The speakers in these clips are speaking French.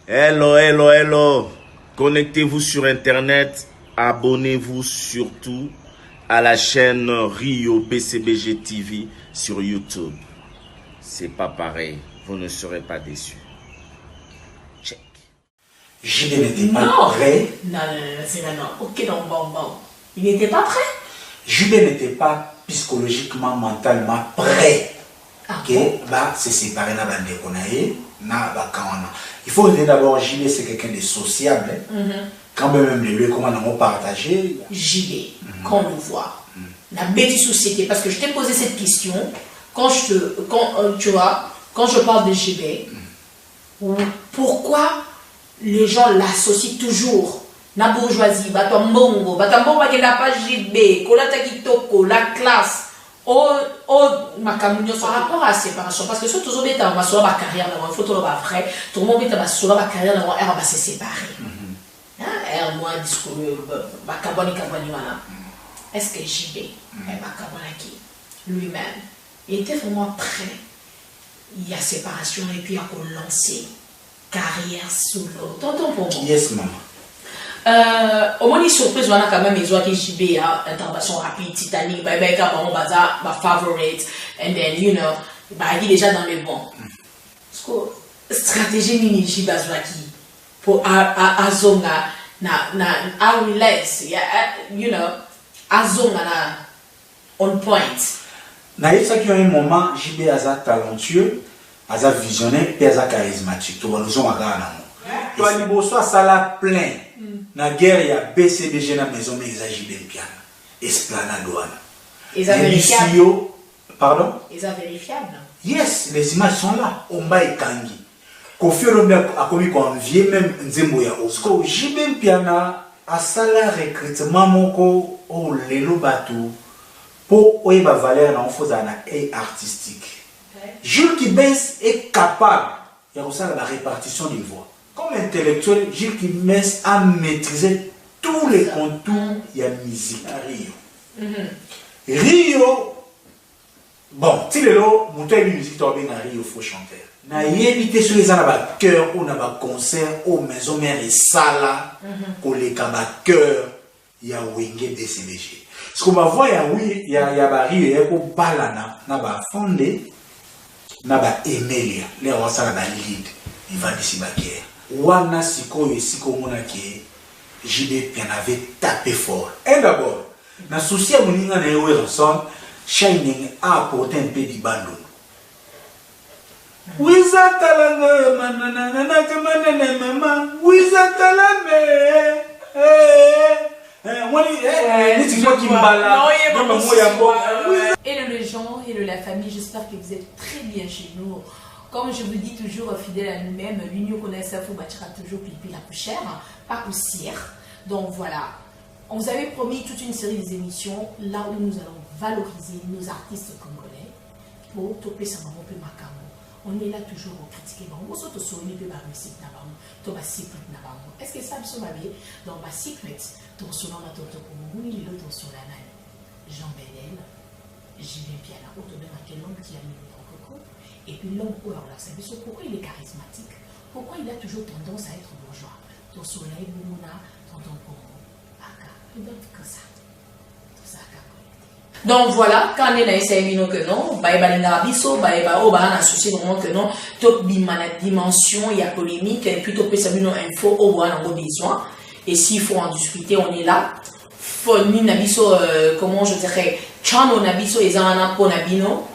Hello, hello, hello. Connectez-vous sur Internet. Abonnez-vous surtout à la chaîne Rio BCBG TV sur YouTube. C'est pas pareil. Vous ne serez pas déçus. Check. JB n'était pas prêt. Non. Ok, non, bon. Il n'était pas prêt. JB n'était pas psychologiquement, mentalement prêt. Ok, bah c'est séparé na bande konaye na bakawana. Il faut dire d'abord JB c'est quelqu'un de sociable. Quand même les lieux comment on partager. JB, quand on le voit, la bête société, parce que je t'ai posé cette question quand tu vois, quand je parle de JB, pourquoi les gens l'associent toujours na bourgeoisie, batambongo qui n'a pas JB, kolata kitoko, la classe. Macamunio par rapport à la séparation, parce que surtout on va sur ma carrière, il faut tout le monde après, tout le monde va sur ma carrière, elle va se séparer. Elle moi discours, est-ce que JB lui-même, il était vraiment prêt? Il y a séparation et puis il y a lancé carrière solo. Tonton pour moi. Yes maman. Au moins, une surprise, on a quand même besoin de JB, intervention rapide, Titanic, bah, ma favorite, and then, you know, bah, il est déjà dans les bons. Parce que, stratégie mini JB, pour Azonga, you know, Azonga, on point. Naïf, ça qui a un moment, JB a talentueux, a visionnaire, et a charismatique. Tu vois, nous sommes à Ghana. Toi, il faut soit ça la plein. Na guerre, il y a BCBG dans la maison, mais ils ont JB piano. Esplanade douane. Ils ont vérifiable. Pardon? Ils ont vérifiable. Yes, les images sont là. Omba et Kangi. Kofi Olomide a commis comme vieux même Nzemboya Osko. JB piano a sala recrutement moko au lelo bateau pour oeba valeur dans un artistique. Jules Kibes est capable de faire la répartition des voix. Comme intellectuel, Gilles Kibes a maîtrisé tous les contours de la musique à Rio. Rio, bon, si le lot, mon temps de musique à Rio, il faut chanter. Na évité sur les cœur ou na concert au maison mère et sala pour les cœur il y a Wenge BCBG. Ce qu'on va voir il y a Rio il y a pour balana na ba fondé na ba Emilia les rois na ba lead il va d'ici ba guerre. Wana sikoyo mona ke JB bien avait tapé fort. Et d'abord, na souci à moninga na ewe ensemble, Shining a apporté un peu de bando. Wiza talanga manana kamana mama, wiza talame. Et les gens et la famille, j'espère que vous êtes très bien chez nous. Comme je vous dis toujours, fidèle à nous-mêmes, l'union qu'on a, ça vous bâtira toujours pipi la poussière, pas poussière. Donc voilà, on vous avait promis toute une série d'émissions là où nous allons valoriser nos artistes congolais pour toper sa maman peu macamo. On est là toujours pour critiquer. On va surtout sur une peu par musique d'abord, to ba secret d'abord. Est-ce que ça me semble bien? Donc ma secret, ton selon la toto pour nous, il est ton sur la nani. Jean Benel, JB Piana, autour de quel homme qui a mis le coco. Et puis l'homme, pourquoi il est charismatique? Pourquoi il a toujours tendance à être bourgeois? Ton soleil, Mouna, tonton Congo, Aka, il donne que ça. Tout ça, donc voilà, quand on est dans essayé que non, bah on a un souci vraiment que non, top dimension, il y a polémique, et plutôt que ça nous info, on a besoin. Et s'il faut en discuter, on est là. Faut ni nabiso, comment je dirais, chano nabiso et zana pour nabino.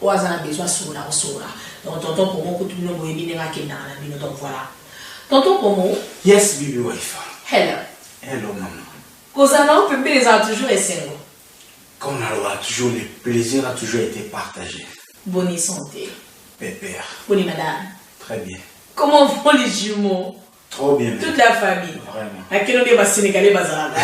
On a besoin sur la. Donc, tonton pour moi, tout le monde est bien dans donc voilà. Tonton pour moi. Yes, baby wife. Hello. Hello, maman. Cosana, on peut les avoir toujours et single. Comme on a toujours le plaisir a toujours été partagé. Bonne santé. Pépère. Bonne madame. Très bien. Comment vont les jumeaux? Trop bien. Toute la famille. Vraiment. À qui on est bas sénégalais bazarada.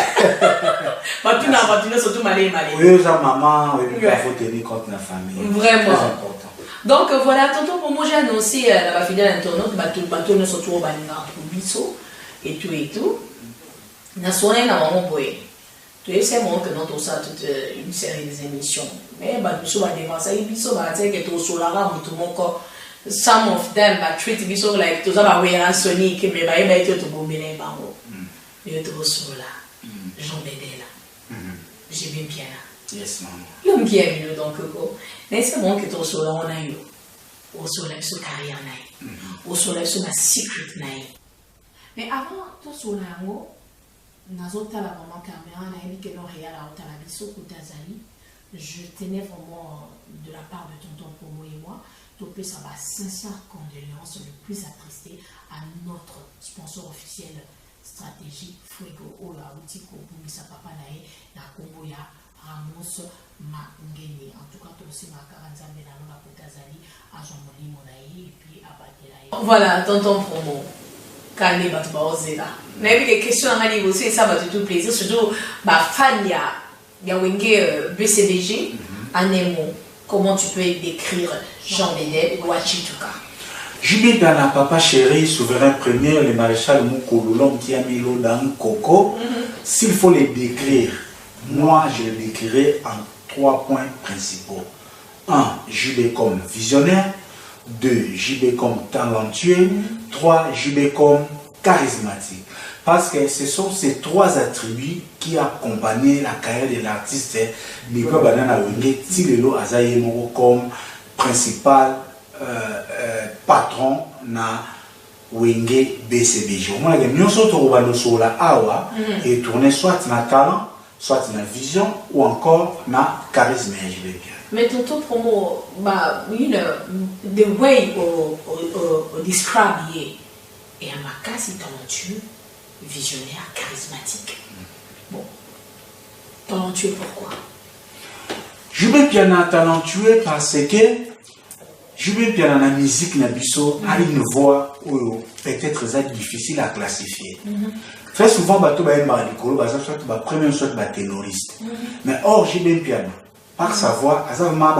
Maintenant surtout malé. Oui, ça maman, il faut tenir compte de la famille. Vraiment. Très important. Donc voilà, tonton pour moi j'ai annoncé la fidèle internaute, bateau ne surtout au balinga pour biso et tout. Na soirée na maman boy. Tu sais moi que nous ça toute une série d'émissions. Mais biso va dépenser biso va dire que tout sur la rame tout mon corps. some of them treat me so like to some way and Sonic mais ba eba ito to bombele bango. Mais to sola. Jean Bédela. J'ai bien bien là. Yes maman. L'homme bien mieux donc ko. N'est-ce pas bon que to sola on a eu. Au soleil sur carrière naï. Au soleil sur ma secret naï. Mais avant to sola ngo nazota la maman caméra naï que non réel à otala biso kutazali. Je tenais vraiment de la part de tonton Promo et moi topé ça va sincère condoléances le plus attristé à notre sponsor officiel stratégique Fuego Ola Outiko Bumisa Papa Nae na Kombo ya Ramos Mangeni. En tout cas aussi ma Karanzambe na la Kutazali à Jean Molimo Nae et puis à Batela. Voilà tonton Promo. Calme Batba Ozela. Mais puis les questions à aller aussi ça va tout plaisir surtout bah fan ya Wenge BCBG, en un mot, comment tu peux décrire Jean Bédel ou Achituka? JB Piana, papa chéri, souverain premier, le maréchal Moukolo, l'homme qui a mis l'eau dans le coco. S'il faut les décrire, moi je les décrirai en 3 points principaux. 1. JB comme visionnaire. 2. JB comme talentueux. 3. JB comme charismatique. Parce que ce sont ces 3 attributs qui accompagnaient la carrière de l'artiste Nico Banana Wenge Tilelo Azaye Moko comme principal patron na Wenge BCBG. Moi, nous sommes awa et tourner soit na talent, soit na vision ou encore na charisme. Mais tonton Promo, you know, the way you describe it, et à ma cas, c'est talentueux. Visionnaire, charismatique. Bon. Talentueux pourquoi? JB Piana talentueux parce que JB Piana la musique na biso a une voix peut-être difficile à classifier. Très souvent bateau ba yemba likolo ba soit ba premier soit ba ténoriste. Mais or JB Piana par sa voix azama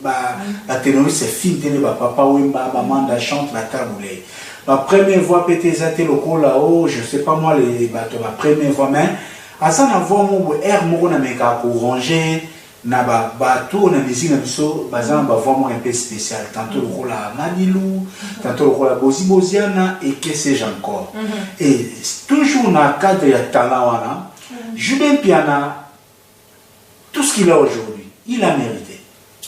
ba ténoriste c'est fin tene ba papa wemba ba manda chante la taboulé. Ma première voix peut-être local là-haut, je sais pas moi les bateaux, ma première voix, mais à ça na voix mon air mon na meka pour ranger na bateau na musique na biso bazan ba voix mon un peu spécial, tantôt le la Madilou, tantôt le la Boziana et que sais-je encore. Et toujours dans le cadre de talent wana, JB Piana tout ce qu'il a aujourd'hui, il a mérité.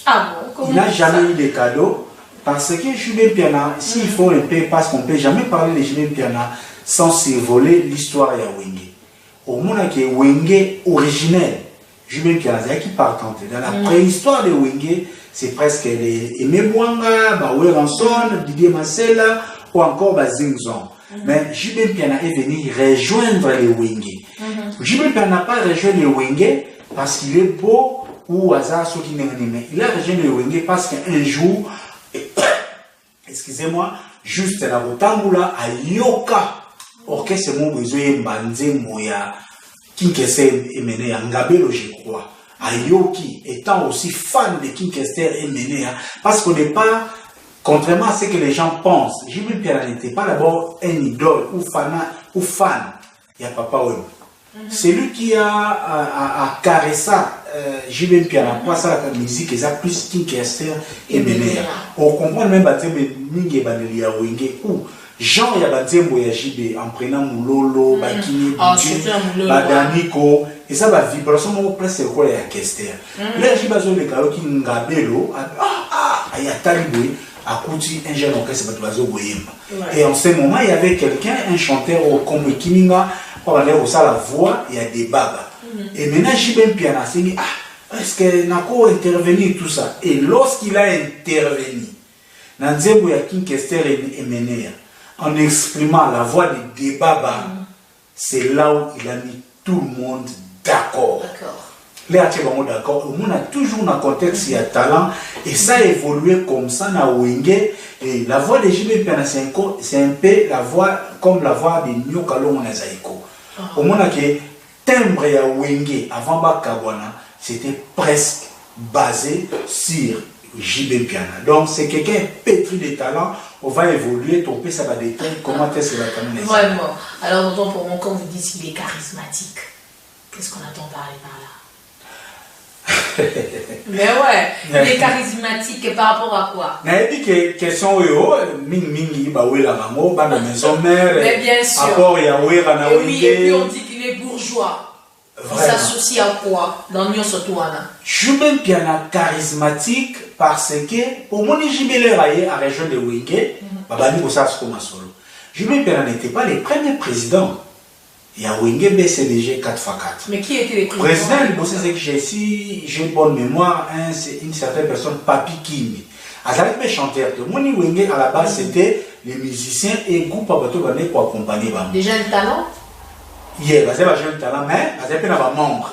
Ah bon, il n'a jamais eu de cadeaux. Parce que JB Piana, s'il faut un peu, parce qu'on ne peut jamais parler de JB Piana sans survoler l'histoire de Wenge. Au moment que Wenge originel, JB Piana, c'est qui partant. Dans la préhistoire de Wenge, c'est presque les Aimé Bouanga, Baoué Ranson, Didier Marcella ou encore Zingzon. Mais JB Piana est venu rejoindre les Wenge. JB Piana n'a pas rejoint les Wenge parce qu'il est beau ou hasard ce qui n'est pas. Il a rejoint les Wenge parce qu'un jour, excusez-moi, juste la Rotangula à Yoka, orchestre mon besoin Banze Moya, Kinkester et Mené à Ngabelo, je crois, à Yoki, étant aussi fan de Kinkester et Mené, parce qu'au départ, contrairement à ce que les gens pensent, JB Piana n'était pas d'abord un idole ou fan, il y a Papa Wem. C'est lui qui a caressé JB Piana, pas ça la musique, et ça plus Kinkester et Mené. On comprend même que Mingi Banelia Wenge ou Jean Yabazembo ya JB en prenant Moulolo, Bakini, Badaniko, et ça va vibration presque quoi ya Kester. Là, JB le Kalo qui Ngabelo, il y a Talibé, à Kouti, un jeune orchestre Batuazo Boyemba. Et en ce moment, il y avait quelqu'un, un chanteur comme Kiminga, pour aller au la voix, il y a des babas. Et maintenant, JB Piana s'est dit, est-ce que Nako intervenir tout ça? Et lorsqu'il a intervenu, Nanzebo Yakin Kester et Ménéa, en exprimant la voix des Baba, c'est là où il a mis tout le monde d'accord. Les d'accord. Le monde a toujours un contexte, il y a talent, et ça a évolué comme ça dans Wenge. Et la voix de JB Piana, c'est un peu la voix comme la voix de Nyokalo Monazaiko. Au monde que timbre ya Wenge avant Bakabwana, c'était presque basé sur JB Piana. Donc c'est quelqu'un pétri de talent. On va évoluer, ton ça va détendre. Comment est-ce que ça va terminer? Vraiment. Alors pour moi, quand vous dites qu'il est charismatique, qu'est-ce qu'on attend par là? Mais ouais, il est charismatique par rapport à quoi? Mais dit que question yo mingi ba wela rango ba na maison mère. Mais bien sûr. Rapport ya wera na oui, et puis on dit qu'il est bourgeois. Il s'associe à quoi dans Nyon Sotouana? Jubin Piana charismatique parce que pour mon Jibele Raye à la région de Wenge, Babani Ossas comme solo. Jubin Piana n'était pas le premier président. Il y a Wenge BCBG 4x4. Mais qui était le président? Président, c'est que j'ai bonne mémoire, c'est une certaine personne, Papi Kimi. Avec mes chanteurs, Moni Wenge à la base c'était les musiciens et groupe à bateau pour accompagner. Déjà un talent? Yeah, parce que j'ai un talent, mais parce que j'ai membre.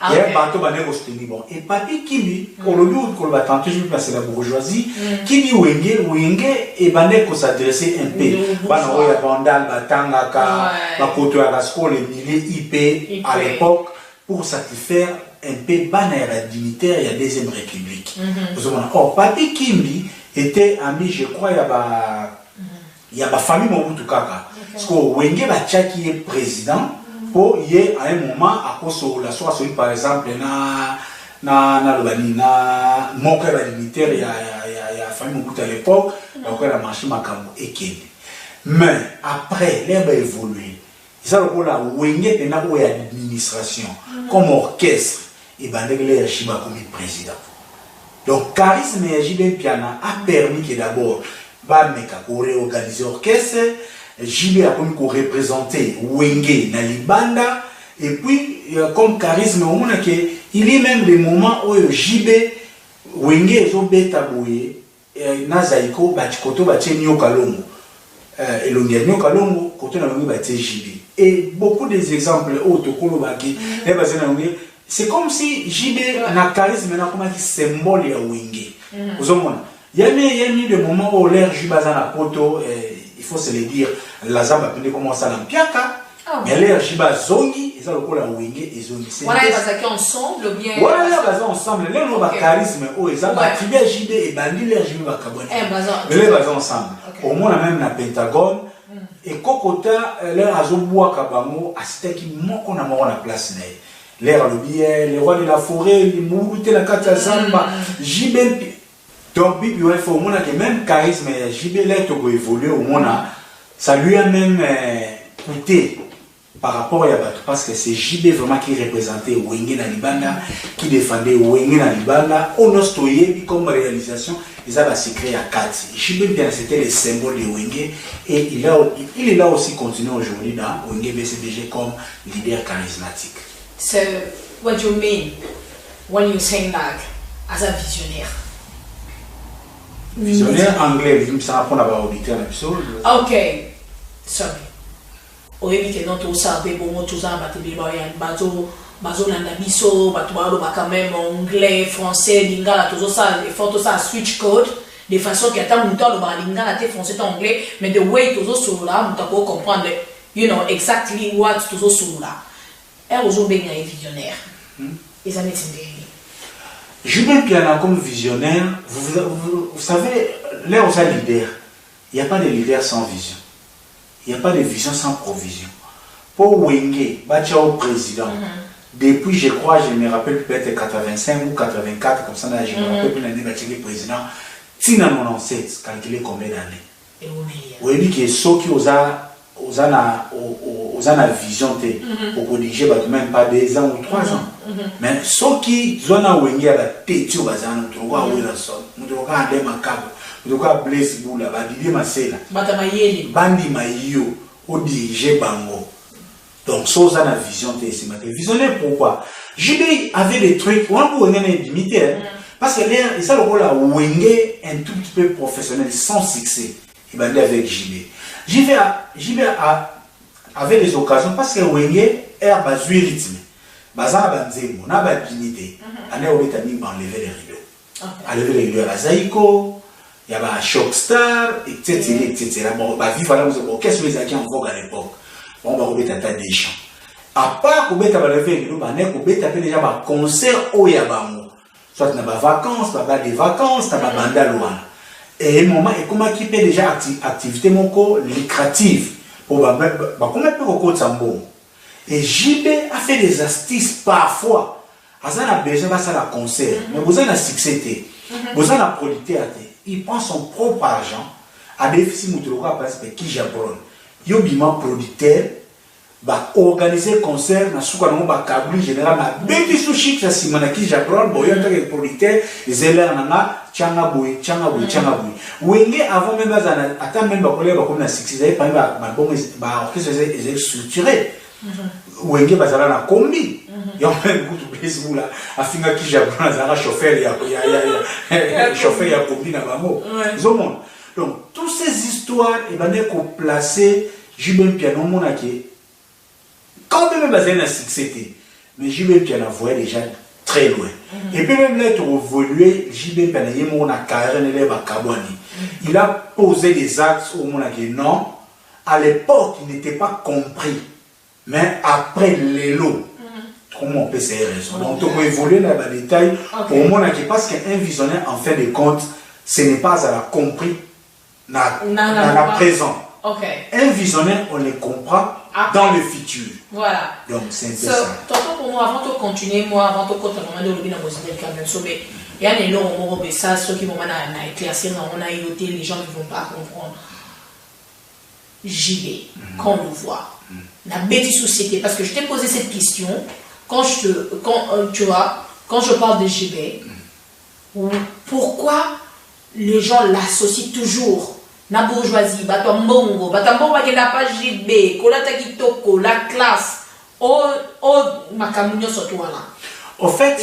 Il y a un bateau qui bon. Et Papi Kimi, on le dit qu'on va tenter de passer la bourgeoisie, qui dit Wenge, et Bané qu'on s'adresser un peu. Banoya Bandal, Batangaka, Bakoto Arasko, les milliers IP à l'époque, pour satisfaire un peu Banera dignitaire et la Deuxième République. Or, Papi Kimi était ami, je crois, il y a ma famille Mobutu Kaka. Parce que Wenge Bachaki est président. Pour y est à un moment à cause de la soirée par exemple na mon cœur militaire il y a famille beaucoup à l'époque donc la marché Makambo et Kenya mais après l'herbe a évolué ça le pour la Wenge et na où administration comme orchestre et bandegler Shiba comme président donc charisme et Jibin Piana a permis que d'abord Bameka pour réorganiser l'orchestre. Jibé a comme représenté Wenge na Libanda et puis comme charisme on a que il y a même des moments où Jibé Wenge est au Betaboué Nazaiko Bachikoto Bachenio Kalongo et l'Ongenio Kalongo côté na Wenge Baté Jibé et beaucoup des exemples autokolo baki c'est comme si Jibé na charisme na comme un symbole ya Wenge vous comprenez il y a eu des moments où l'air Jibaza na poto il faut se le dire, la Zamba a commencé à l'ampiaka, mais l'air Jiba Zongi, ils ont le coup la Wenge et Zongi. Voilà, ils sont ensemble ou bien. Voilà, ils sont ensemble. Les gens ont charisme, ils ont attribué à Jibe et Bandi, l'air Jibe va cabonner. Mais les sont ensemble. Au moins, même la Pentagone, et Kokota, l'air Azoboua Kabango, à ce qui manque on a la place. L'air le billet, les rois de la forêt, les Mourouté, la Katazamba, Jibe. Donc, il faut au moins que même charisme JB là évoluer au moins ça lui a même coûté par rapport à Yabatou parce que c'est JB vraiment qui représentait Wenge na Libanda qui défendait Wenge na Libanda on a stoyé comme réalisation ils avaient secret à 4 JB bien c'était le symbole de Wenge et il est là aussi continué aujourd'hui dans Wenge BCBG comme leader charismatique. So what do you mean when you say like as a visionnaire? Visionnaire anglais, je me sens apprendre à avoir audité un épisode. Ok, sorry. Au début, que non, tout ça, tout ça, bazo nanda biso, batubalo quand même anglais, français, lingala, tout ça, il faut tout ça switch code de façon qu'il y a tant de temps de lingala, français, anglais, mais the way tout ça sur là, on peut comprendre, you know exactly what tout ça sur là. Et aujourd'hui, il y a un visionnaire. Les amis, c'est Jubin Piana comme visionnaire, vous savez, là où ça leader, il n'y a pas de leader sans vision. Il n'y a pas de vision sans provision. Pour Wenge, Bachao président, depuis, je crois, je me rappelle peut-être 85 ou 84, comme ça, là, je me rappelle plus l'année Bachao président, Tina 97, calculé combien d'années? Oui, il dit que ceux qui ont la vision pour diriger même pas 2 ans ou 3 ans. Mais ceux qui ont la Wenge à la tête, ils ont Blaise Boula, Didier Masela, Bandi Maïyo, au diriger Bango. Donc, ça, on a la vision. Visionnaire pourquoi? JB avait des trucs, on peut en limiter. Parce que ça, le rôle à Wenge un tout petit peu professionnel, sans succès. Il va aller avec JB. JB avait des occasions parce que Wenge est à basé rythme. Bazan Banzemo, n'a pas dignité. On est au Bétani pour enlever les rideaux. Enlever les rideaux à la Zaïko. Il y a un Shockstar, etc. Bon, qu'est-ce que les en vogue à l'époque? On va remettre un tas de chants. À part qu'on mette à lever, on va déjà un concert au Yabango. Soit on a des vacances, on a des vacances, on a des bandalouans. Et un moment, et comment qui fait déjà activité lucrative pour comment peut reconnaître ça bon. Et JB a fait des astuces parfois Aza na besoin de faire un concert, mais vous avez un succès, vous avez un producteur, il prend son propre argent, à déficit moutouloka par exemple qui jabron, yo bima producteur, va organiser concert, na souka no ba kabli général na beti sous chic ça simana qui jabron, bon yo que producteur, les élèves nanga changa boy. Wenge avant même bazana, attends même ba collègue ba comme na succès, par exemple ba bon ba orchestre est structuré. Wenge bazala na kombi. Il y a même beaucoup de plaisir là. Afinga qui jabron azara chauffeur ya chauffeur ya kombi na bango. Zomon. Donc toutes ces histoires et ben qu'on placer Jibé Piano monaki. Quand même bazana na succès mais Jibé Piano voyait déjà très loin. Et puis même là pour évoluer Jibé Piano yemo na carrière ne ba kabwani. Il a posé des actes au monaki non. À l'époque, il n'était pas compris. Mais après l'élo, comment on peut se raison. Donc, on peut évoluer dans les détails pour moi, parce qu'un visionnaire, en fin de compte, ce n'est pas à la compris dans la présent. Un visionnaire, on le comprend dans le futur. Voilà. Donc, c'est un peu ça. Tonton, pour moi, avant de continuer, avant de continuer, il y a des longs moments, ça, ceux qui vont éclaircir, on a écouté, les gens ne vont pas comprendre. JB, quand on le voit, la bêtise société, parce que je t'ai posé cette question, quand je parle de JB, pourquoi les gens l'associent toujours la bourgeoisie, Batambongo, qui n'a pas JB, Kolata Kitoko, la classe, Makamunyo Sotoala. Au fait,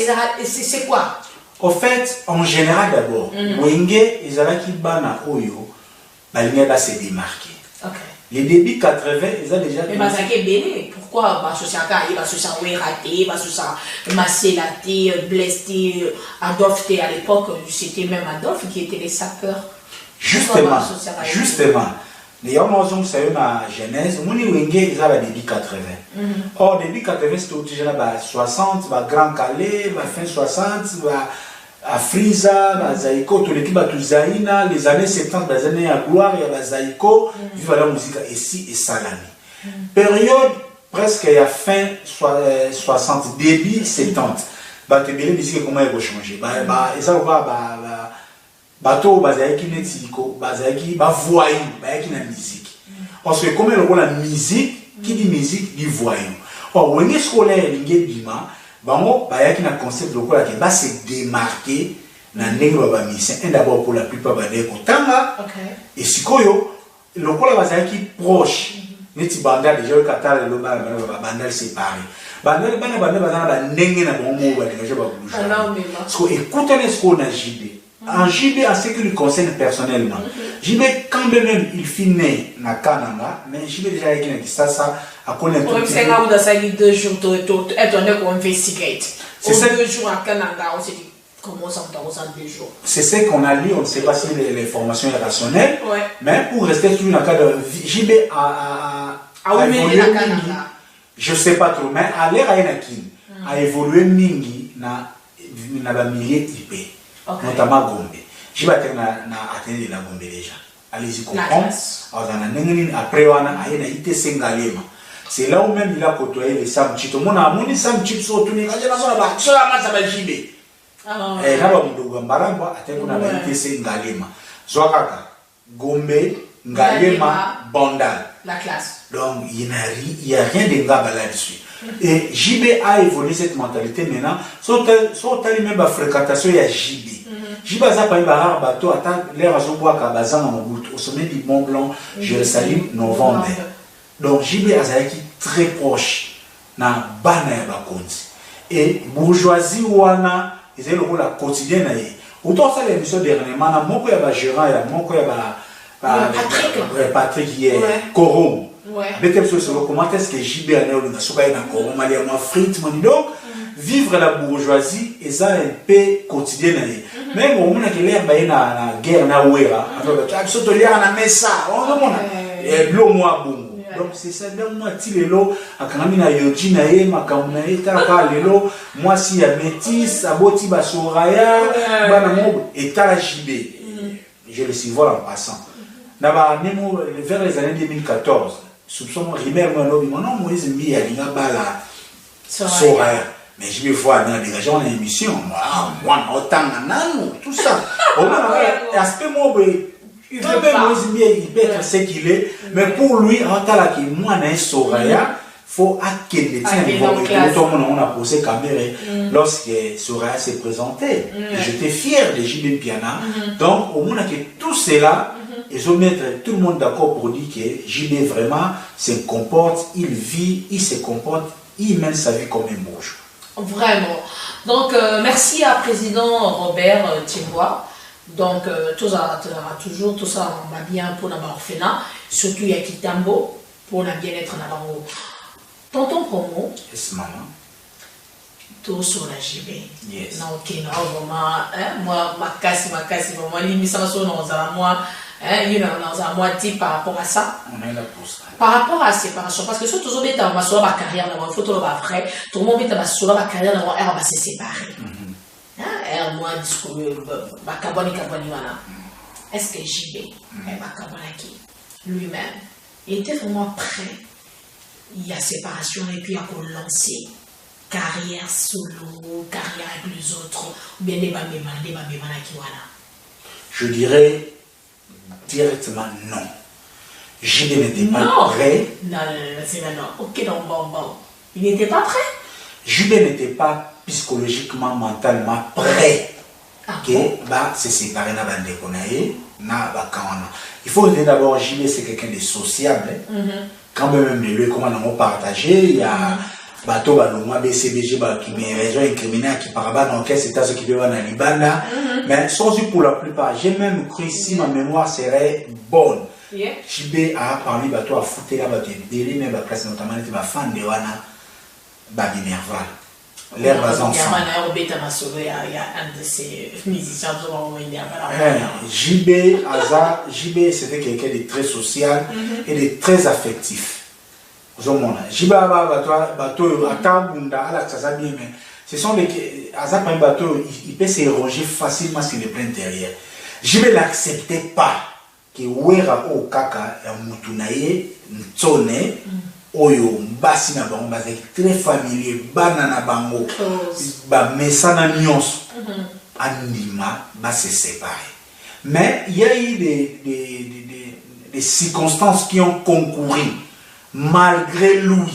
c'est quoi? Au fait, en général d'abord, Wenge, ils avaient qui bana Oyo, Balinga s'est démarqué. Les débuts 80, ils ont déjà... Mais c'est béni. Pourquoi raté, blessé, Adolphe, à l'époque, c'était même Adolphe qui était les sapeurs. Justement. Les hommes ont eu ma genèse, Mouni Wenge, ils avaient début 80. Or, début 80, c'était déjà 60, Grand Calais, fin 60, à Friza, à Zaïko, tout l'équipe à Zaïna, les années 70, les années à gloire, il y a Zaïko, vive la musique ici et Salami. Période presque à fin 60, début 70. Tu veux musique comment elle va changer. Et ça va, bateau, Bazaïki, Netiko, Bazaïki, voyou, Bazaïki na musique. Parce que comme elle voit la musique, qui dit musique, dit voyou. Or, on est scolaire, il y a bima. Bango, bayaki na concept lokola qui va se démarquer na négro ba musicien et d'abord pour la plupart ba ndeko tanga et sikoyo lokola bazaki proche neti banda déjà le katala le banda séparé banda bazana ba ndenge na bongo ba déjà ba bouger parce que écoutez ce qu'on a JB en JB en ce qui lui concerne personnellement JB quand même il finit na Kananga mais JB déjà avec na ça à connaître tout c'est là où ça dit 2 jours être on investigate c'est 2 jours à Canada on s'est dit comment ça on 2 jours c'est ce qu'on a lu on ne sait pas si l'information est rationnelle mais pour rester sur le cadre JB a évolué je sais pas trop mais à l'ère a évolué mingi na ba milliers IP notamment Gombe JB na atteindre la Gombe déjà allez-y comprendre après on a ITC Ngalema. C'est là où même il a côtoyé les Sam Chip. Mon amour, Sam Chip sont tournés. Il y a un JB. Et là, on a Mbaramba, on a ITC Ngalema. Zwakaka, Gombe, Ngalema, Bandal. La classe. Donc, il n'y a rien de grave là-dessus. Et JB a évolué cette mentalité maintenant. Soit même la fréquentation, il y a JB. JB a pas eu un bateau, attends, l'air à Zoboa, Kabazan, au sommet du Mont Blanc, Jérusalem, novembre. Donc JB Azaki très proche na bana ya bakonzi et bourgeoisie wana ezali lokola quotidien na ye autant ça l'émission dernièrement na moko ya ba gérant ya moko ya Patrick hier Korom avec quelque chose sur comment est-ce que JB a né na soka na Korom ali ya frites mani donc vivre la bourgeoisie et ça un peu quotidien na ye même au moment que l'air ba na guerre na wera avec surtout l'air na mesa on demande et blo moi bon. Donc c'est ça, donc moi, Tilelo, à Kanamina Yoji Nae, Makamuna, Taka Lelo, moi si y a métis, Aboti Basoraya, Banamo, et JB. Je le suis voilà en passant. D'abord, vers les années 2014, soupçon Rimer Manobi, mon nom, Moïse Mbi, Alina Bala, Soraya. Mais je me vois dans les gens en émission, moi, autant tout ça. Au moins, aspect moi, il peut être ce qu'il est, mais pour lui, moi, faut qu'il on a posé caméra lorsque Soraya s'est présenté. J'étais fier de JB Piana. Donc, au moins, que tout cela, ils ont mis tout le monde d'accord pour dire que JB vraiment se comporte, il vit, il se comporte, il mène sa vie comme un bourgeois. Vraiment. Donc, merci à président Robert Thiembois. Donc, tout ça, on va bien pour l'orphelinat, surtout il y a Kitambo, pour la bien-être dans l'ango. Tonton Promo. Yes, maman. Tout sur la JB. Yes. Non, ok, non, vraiment, moi, ma casse, moi, l'émission, moi, moi, dit par rapport à ça. On est là pour ça. Par rapport à la séparation, parce que si tout le monde a sur ma carrière, il faut tout le monde après, tout le monde a sur ma carrière, elle va se séparer. Elle, moi, discours, est-ce que JB, lui-même, il était vraiment prêt? Il y a séparation et puis il y a lancer carrière solo, carrière avec les autres, ou bien des babémas qui voilà. Je dirais directement non. JB n'était pas prêt. Non, c'est non. Ok, donc bon. Il n'était pas prêt. JB n'était pas psychologiquement, mentalement prêt. Se séparer na bande konaye na bakana. Il faut dire d'abord JB c'est quelqu'un de sociable. Quand même les comment on partager, il y a bateau baloma BCBG qui met raison incriminée qui paraba dans quel état ce qui peut dans Libana. Mais sans doute pour la plupart, j'ai même cru si ma mémoire serait bonne. JB a parmi bateau à foutre là bateau délai mais ba classe notamment les fan de wana ba Minerval. L'air basant. Il y a un de ces musiciens JB c'était quelqu'un de très social et de très affectif. JB ce sont des bateaux, il peut s'éroger facilement sur le plan intérieur. JB n'acceptait pas que Wera o Kaka Mutunaye Ntsone Oyo Mbasi na bango bazaki très familier bana na bango ba mesana nyonso anima ba se séparer. Mais il y a eu des circonstances qui ont concouru malgré lui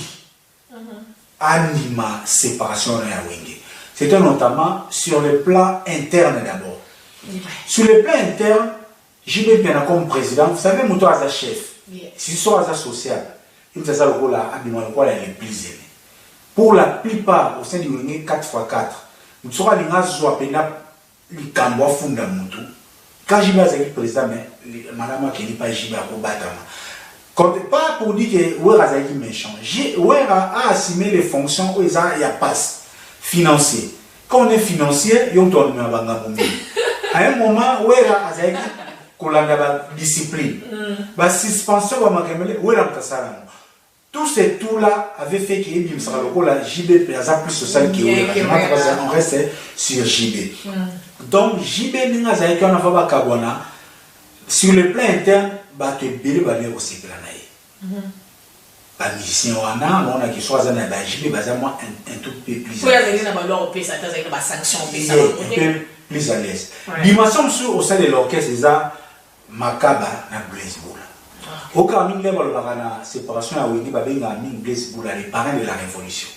anima séparation na Wenge. C'était notamment sur le plan interne d'abord. Sur le plan interne, JB Piana comme président, vous savez, Mouto Aza chef, si soit Aza social, il y a ça le rôle les plus aimés. Pour la plupart, au sein du Wenge 4x4, nous sommes allés à les Kamboa Funda Moutou. Quand JB Aza est président, madame qui n'est pas JB à Kobatama. Pas pour dire que Wera Aza est méchant. Wera a assumé les fonctions où il y a passe financier. Quand on est financier, il y a un tournoi à Bangamoumi. À un moment, Wera Aza est la discipline. La suspension va m'accueillir. Tout ce tout-là avait fait qu'il y ait un JB plus social qui est. On reste sur JB. Donc, JB n'a pas sur le plan interne, il y a aussi les musiciens, on a qui choisi JB, un tout peu plus à l'aise. Un peu plus à l'aise. Dimension au sein de l'orchestre, c'est ça. Makaba na Blaise Boula. Au cas où la séparation a Wenge Babenga Blaise Boula, les parents de la révolution.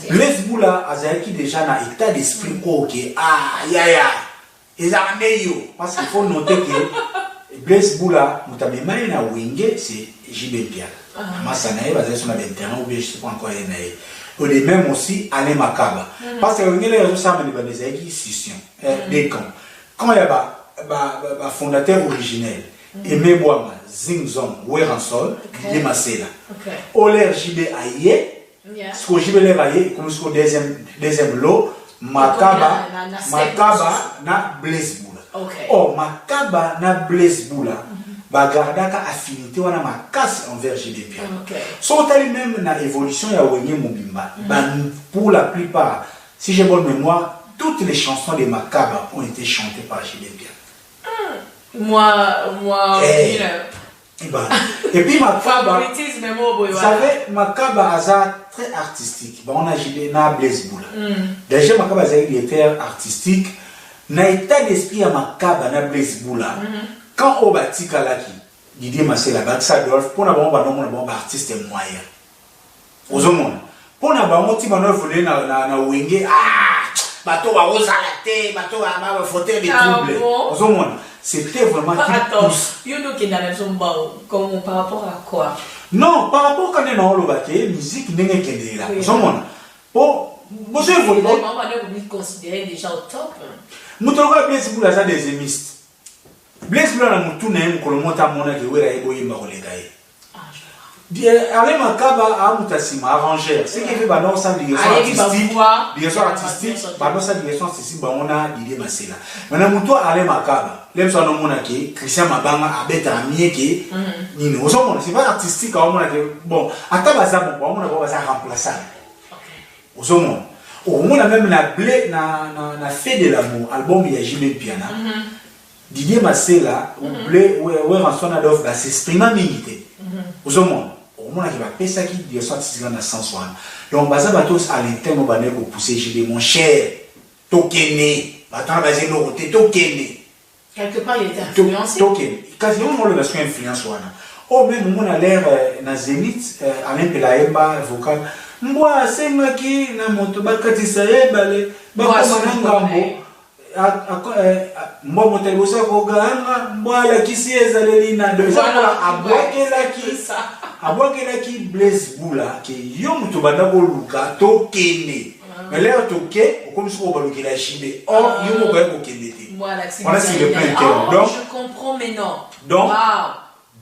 Blaise Boula a déjà dans état d'esprit ok parce qu'il faut noter que Blaise Boula mutamemani na Wenge c'est JB Piana. Masanae basé sur la 21 ou bien je sais pas encore nae. Au même aussi Alain Makaba. Parce que Wenge les réseaux ça me des scission des camps. Quand il y a fondateur originel, Aimé Boama, Zingzong, Weransol, Limasela. Oler JB Aye, ce que JB Aye, comme ce deuxième lot, Makaba na Blaise Boula. Oh, Makaba na Blaise Boula, Bagardaka affinité, on a ma casse envers JB Piana. Sont allés même dans l'évolution, il y a Wenge Mobimba. Pour la plupart, si j'ai bonne mémoire, toutes les chansons de Makaba ont été chantées par JB Piana. Et puis Makaba, favoritisme même au boy. vous savez, Makaba Aza très artistique. On a Gilles na Blaise Boula. Déjà Makaba Aza il était artistique. Na état d'esprit à Makaba na Blaise Boula. Quand on bâtit Kalaki, Didier Massé la Baxadolf, pour n'avoir pas un artiste moyen. Aux hommes. Pour n'avoir pas un voler na Wenge, bateau à Rosalate, bateau à fauteuil de trouble. Aux hommes. C'était vraiment qui pousse. Comme par rapport à quoi? Non, par rapport à quand on a la musique n'est qu'elle là. Aux hommes. Pour vous évoluer. Vous considérez déjà au top. Nous devons Blaise Boula ça des émistes. Blaise Boula na mutu na yemu kolomota mona ke wera ebo yimba kolegaye. Ale Makaba a mutasima arrangeur. Ce qui fait banon ça direction artistique, banon ça direction artistique ba on a Didier Massé là. Maintenant mutu Ale Makaba, lem so no mona ke Christian Mabanga abeta amie ke nini. Oso mona c'est pas artistique a mona ke bon, akaba za bon, mona ba za remplaçant. Oso mona. On a même na fait de l'amour album il y a Jimé Piana. Didier Massé là, ou blé ou en son adof bah s'exprimer milité. Aux hommes, au moins qui va payer ça qui dit soit c'est dans sens one. Donc baza batos à l'interne on va ne pousser Jimé mon cher. Tokené, attends basé no côté Tokené. Quelque part il était influencé. Tokené. Quasiment on le version influence one. Oh même on a l'air na Zénith Alain Pelaemba vocal. Mbwa semaki na moto bakatisa yebale bakoma ngambo mbwa moto liboso koganga mbwa lakisi ezaleli na deux abwakelaki Blaise Boula ke yo moto banda koluka tokene mais là toke okomisi kobalukela Jimé or yo moko ya kokende te voilà c'est le plein cœur donc je comprends mais non donc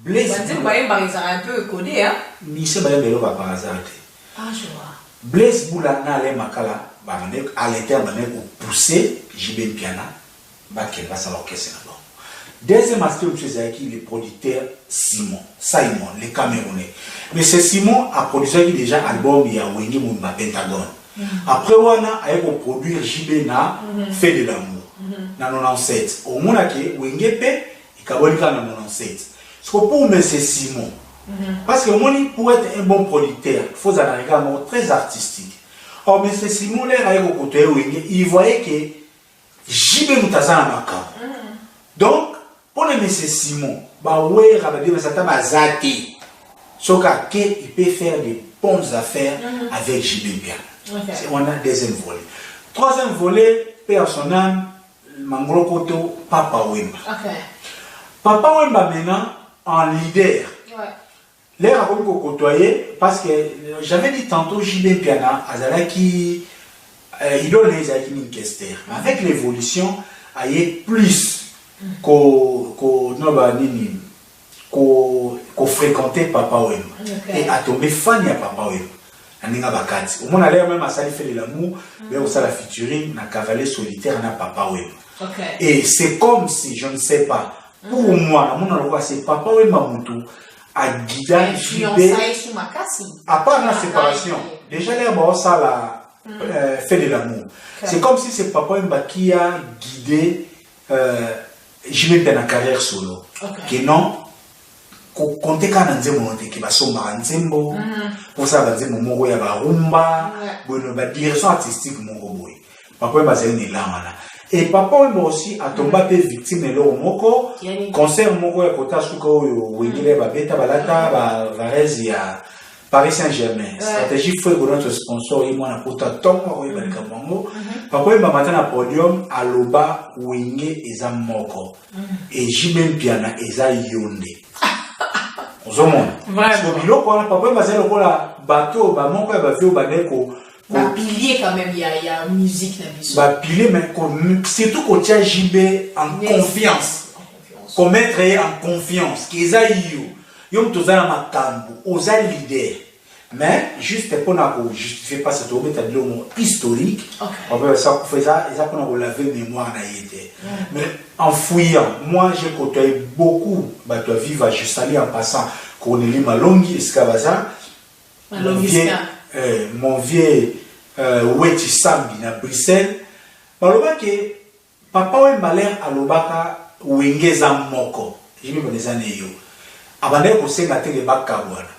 Blaise Boula un peu codé hein Michel Bayambelo va par hasard. Ah, je vois. Blaise Boula na ale makala à l'interne pour pousser JB Piana bakel va savoir qu'est-ce que c'est. Deuxième aspect c'est qui le producteur Simon, le Camerounais. Mais c'est Simon a produit déjà album il y a Wenge Mumba Pentagone. Après on a pour produire JB na fait de l'amour. Na 97. Au moins que Wenge pe et Kabolika na 97. Ce que pour me c'est Simon. Parce que pour être un bon producteur, il faut avoir un mot très artistique. Or, M. Simon, il voyait que JB Moutazan a donc, pour le M. Simon, il peut faire des bonnes affaires avec JB Piana. On a deuxième volet. Troisième volet, personnel, Mangolo Koto, Papa Wemba. Papa Wemba maintenant en leader. L'air a beaucoup côtoyé parce que j'avais dit tantôt JB Piana, Azalaki, idole les Azalaki Kester. Avec l'évolution, il y a plus qu'on fréquentait Papa Wemba et a tombé fan à Papa Wemba. Au moins, l'air même à ça, il fait de l'amour, mais aussi la featuring, na cavalier solitaire, na Papa Wemba. Et c'est comme si, je ne sais pas, pour moi, c'est Papa Wemba Moutou. À guider JB à part la séparation déjà les ça la fait de l'amour c'est comme si c'est Papa Wemba qui a guidé JB dans la carrière solo que non compter quand on dit mon qui va sommer nzembo pour ça va dire mon moro ya ba rumba bueno ba direction artistique mon boy Papa Wemba c'est une là et Papa Wemba aussi a tombé victime de l'Omoko, concert Moko et Kota Suko, Wingile, Babeta, Balata, Varese, à Paris Saint-Germain. Stratégie foi pour notre sponsor, il m'a Kota Tom, Papa Wemba matin à podium, à Loba, Winge et Zamoko. Et Jimé Piana et Zayonde. Aux hommes. Papa Wemba c'est le bateau, Bamoko et Bafio, Baneko. Pilier quand même, il y a musique là. Pilier, mais surtout qu'on tient JB en confiance. Qu'on mette en confiance. Qu'ils aillent. Ils ont tous un matambo, aux leader. Mais juste pour ne justifier pas cette mot historique, on peut ça pour faire ça, et ça pour laver mémoire mais en fouillant, moi j'ai côtoyé beaucoup, toi vivre juste aller en passant, Cornélie Malongi, Escavaza, mon vieux Weti Sambi à Bruxelles. Baloba que Papa Wemba l'air à l'obaka Wengeza Moko. Je me connais ça néo. abandaki kosenga te ke bakabwana